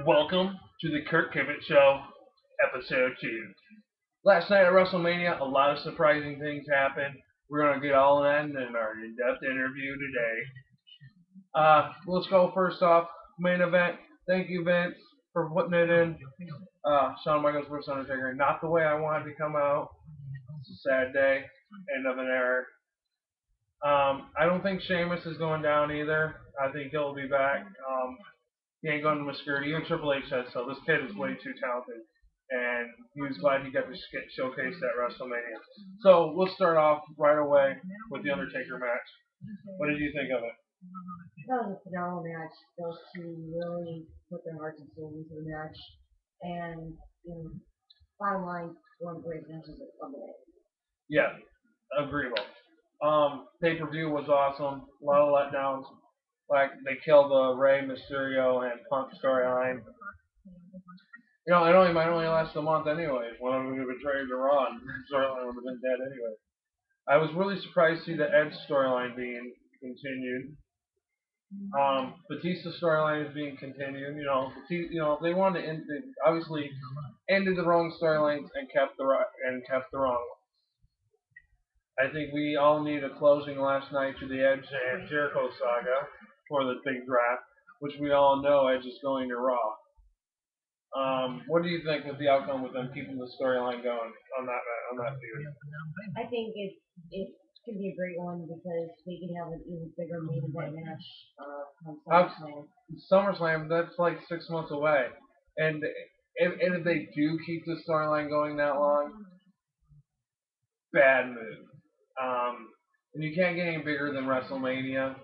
Welcome to the Kurt Kibitz Show, episode 2. Last night at WrestleMania, a lot of surprising things happened. We're going to get all of that in our in-depth interview today. Let's go first off, main event. Thank you, Vince, for putting it in. Shawn Michaels vs. Undertaker. Not the way I wanted to come out. It's a sad day. End of an era. I don't think Sheamus is going down either. I think he'll be back. He ain't going to Mascurity. Even Triple H said so. This kid is way too talented, and he was glad he got to get showcased at WrestleMania. So let's start off right away with the Undertaker match. What did you think of it? That was a phenomenal match. Those two really put their hearts and souls into the match, and bottom line, one of the great matches of the day. Yeah, agreeable. Pay-per-view was awesome. A lot of letdowns. Like they killed the Rey Mysterio and Punk storyline. It might only last a month anyways. One of them would have betrayed the Raw, and storyline would have been dead anyway. I was really surprised to see the Edge storyline being continued. Batista's storyline is being continued. They wanted to end. They obviously ended the wrong storylines and kept the wrong ones. I think we all need a closing last night to the Edge and Jericho saga for the big draft, which we all know Edge is going to Raw. What do you think with the outcome with them keeping the storyline going on that feud? I think it's gonna be a great one because they can have an even bigger main event match on SummerSlam. SummerSlam, that's like 6 months away, and if they do keep the storyline going that long, bad move. And you can't get any bigger than WrestleMania.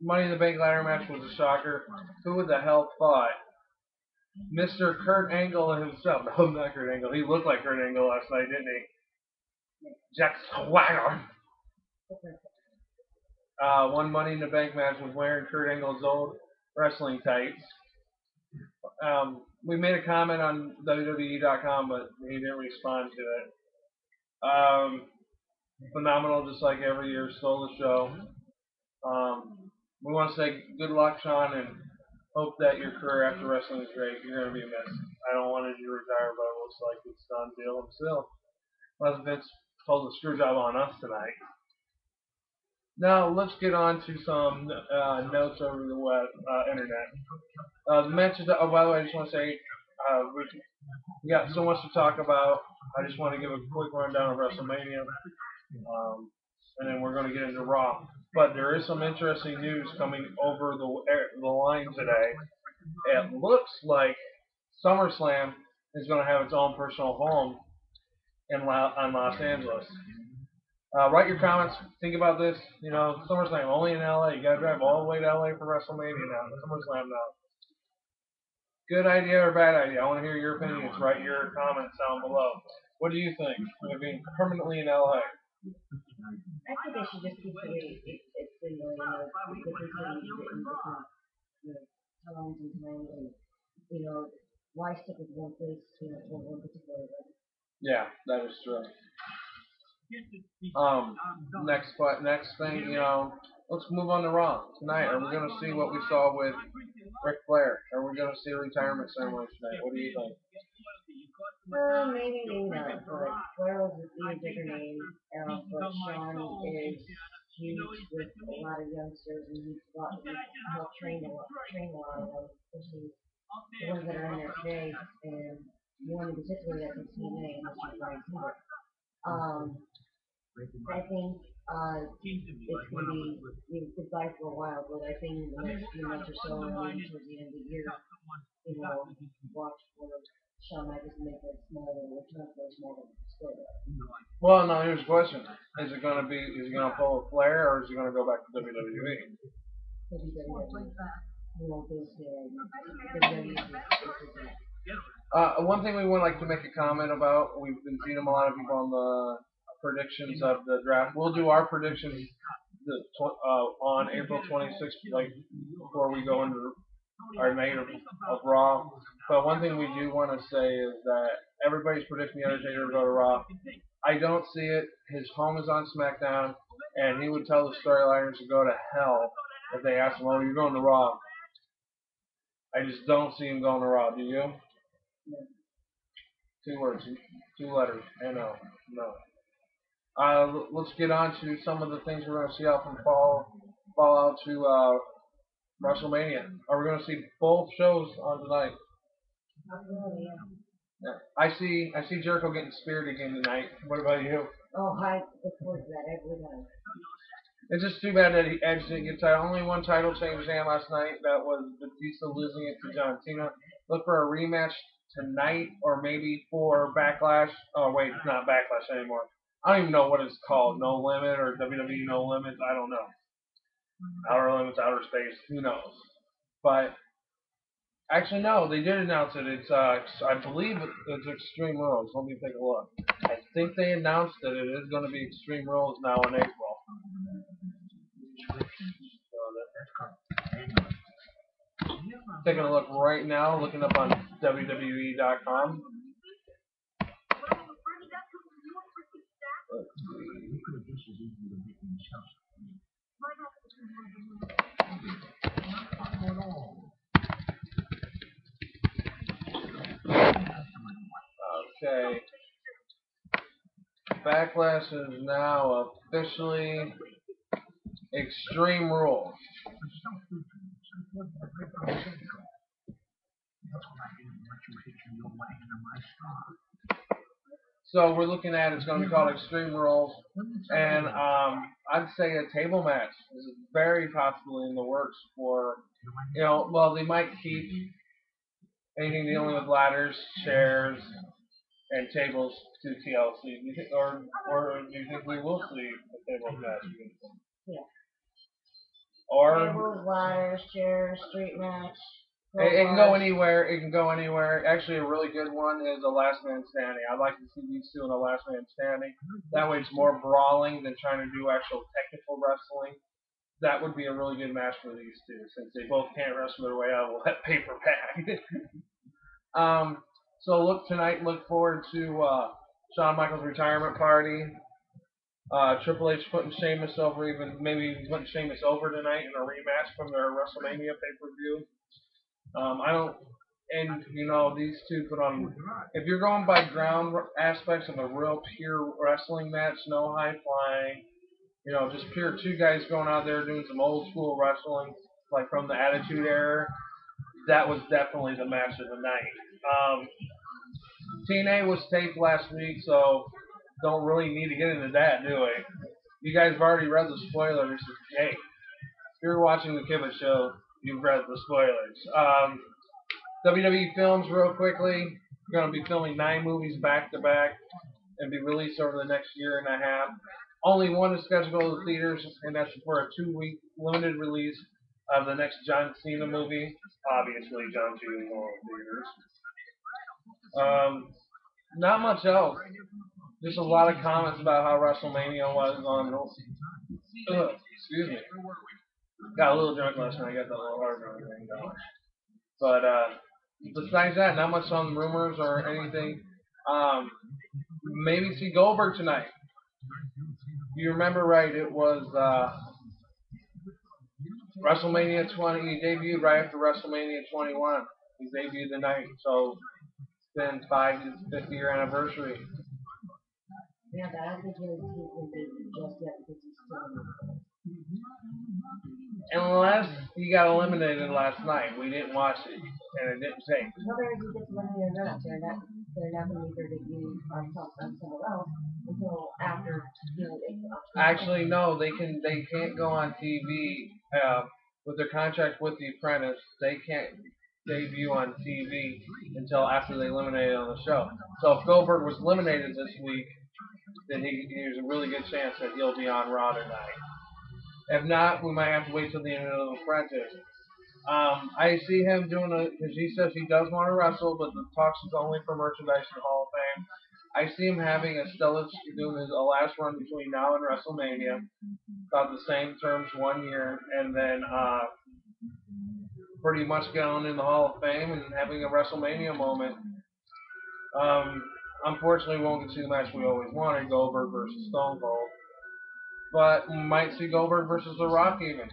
Money in the Bank ladder match was a shocker. Who the hell thought? Mr. Kurt Angle himself. No, not Kurt Angle. He looked like Kurt Angle last night, didn't he? Jack Swagger. One Money in the Bank match was wearing Kurt Angle's old wrestling tights. We made a comment on WWE.com, but he didn't respond to it. Phenomenal, just like every year, stole the show. We want to say good luck, Sean, and hope that your career after wrestling is great. You're going to be missed. I don't want you to retire, but it looks like it's done deal and still. Unless Vince pulled the screw job on us tonight. Now, let's get on to some notes over the web, internet. The matches, by the way, I just want to say, we got so much to talk about. I just want to give a quick rundown of WrestleMania. And then we're going to get into Raw. But there is some interesting news coming over the line today. It looks like SummerSlam is going to have its own personal home in Los Angeles. Write your comments. Think about this. SummerSlam only in LA. You got to drive all the way to LA for WrestleMania now. SummerSlam now. Good idea or bad idea? I want to hear your opinions. Write your comments down below. What do you think? Of being permanently in LA? I think they should just keep the way it's been going. Different cities getting different towns and times, and why stick with one place for one particular event? Yeah, that is true. Next thing, let's move on to Raw tonight. Are we going to see what we saw with Ric Flair? Are we going to see a retirement ceremony tonight? What do you think? Maybe not. But Flair was an even bigger name. But Sean is huge with a lot of youngsters, and he's helped train a lot of them, especially the ones that are in there today. And one in particular that's in TNA, Mr. Brian Singer. I think it's going to be goodbye for a while, but I think in the next few months or so, and towards the end of the year, watch for Shawn Michaels make a small return for a small story. Well, now here's the question: is he going to pull a Flair, or is he going to go back to WWE? One thing we would like to make a comment about, we've been seeing a lot of people on the predictions of the draft. We'll do our predictions on April 26th, like before we go into our night of Raw. But one thing we do want to say is that everybody's predicting the Undertaker to go to Raw. I don't see it. His home is on SmackDown, and he would tell the storyliners to go to hell if they asked him, "Oh, you're going to Raw." I just don't see him going to Raw. Do you? Two words, two letters. No, no. Let's get on to some of the things we're going to see out from fall out to WrestleMania. Are we going to see both shows on tonight? Absolutely, yeah. Yeah. I see Jericho getting speared again tonight. What about you? Oh, I look forward to that every time. It's just too bad that Edge didn't get title. Only one title change in last night. That was Batista losing it to John Cena. Look for a rematch tonight or maybe for Backlash. Oh wait, it's not Backlash anymore. I don't even know what it's called. No Limit or WWE No Limits. I don't know. Outer Limits, Outer Space. Who knows? But actually, no. They did announce it. It's I believe it's Extreme Rules. Let me take a look. I think they announced that it is going to be Extreme Rules now in April. Taking a look right now, looking up on WWE.com. Okay. Backlash is now officially Extreme Rules. So we're looking at it's going to be called Extreme Rules, and I'd say a table match is very possibly in the works for, well, they might keep anything dealing with ladders, chairs, and tables to TLC. Do you think, or do you think we will see a table match? Yeah. Or tables, ladders, chairs, street match. it can go anywhere. It can go anywhere. Actually, a really good one is a last man standing. I'd like to see these two in a last man standing. That way, it's more brawling than trying to do actual technical wrestling. That would be a really good match for these two, since they both can't wrestle their way out of that paper bag. So look tonight. Look forward to Shawn Michaels' retirement party. Triple H putting Sheamus over, even maybe putting Sheamus over tonight in a rematch from their WrestleMania pay-per-view. I don't, and these two put on. If you're going by ground aspects of a real pure wrestling match, no high flying, just pure two guys going out there doing some old school wrestling, like from the Attitude Era. That was definitely the match of the night. TNA was taped last week, so don't really need to get into that, do we? You guys have already read the spoilers. Hey, if you're watching the Kibitz show, you've read the spoilers. WWE Films, real quickly, going to be filming 9 movies back to back and be released over the next year and a half. Only one is scheduled to go to the theaters, and that's for a 2-week limited release of the next John Cena movie. Obviously, John Cena going to theaters. Not much else. Just a lot of comments about how WrestleMania was on. Excuse me. Got a little drunk last night. Got the little heart thing going. But besides that, not much on rumors or anything. Maybe see Goldberg tonight. You remember right? It was WrestleMania 20. He debuted right after WrestleMania 21. He debuted the night, so it's been 5th year anniversary. Yeah, but I don't think he's going to be just yet because he's still in the Unless he got eliminated last night. We didn't watch it, and it didn't take. whether he gets eliminated or not, they're not going to be their debut on somewhere else until after Actually, no, they can't go on TV with their contract with The Apprentice. They can't debut on TV until after they eliminated on the show. So if Goldberg was eliminated this week, then there's a really good chance that he'll be on Raw tonight. If not, we might have to wait till the end of The Apprentice. I see him doing because he says he does want to wrestle, but the talks is only for merchandise and Hall of Fame. I see him having doing a last run between now and WrestleMania, about the same terms, 1 year, and then pretty much going in the Hall of Fame and having a WrestleMania moment. Unfortunately, we won't get to the match we always wanted, Goldberg versus Stone Cold. But we might see Goldberg versus The Rock even.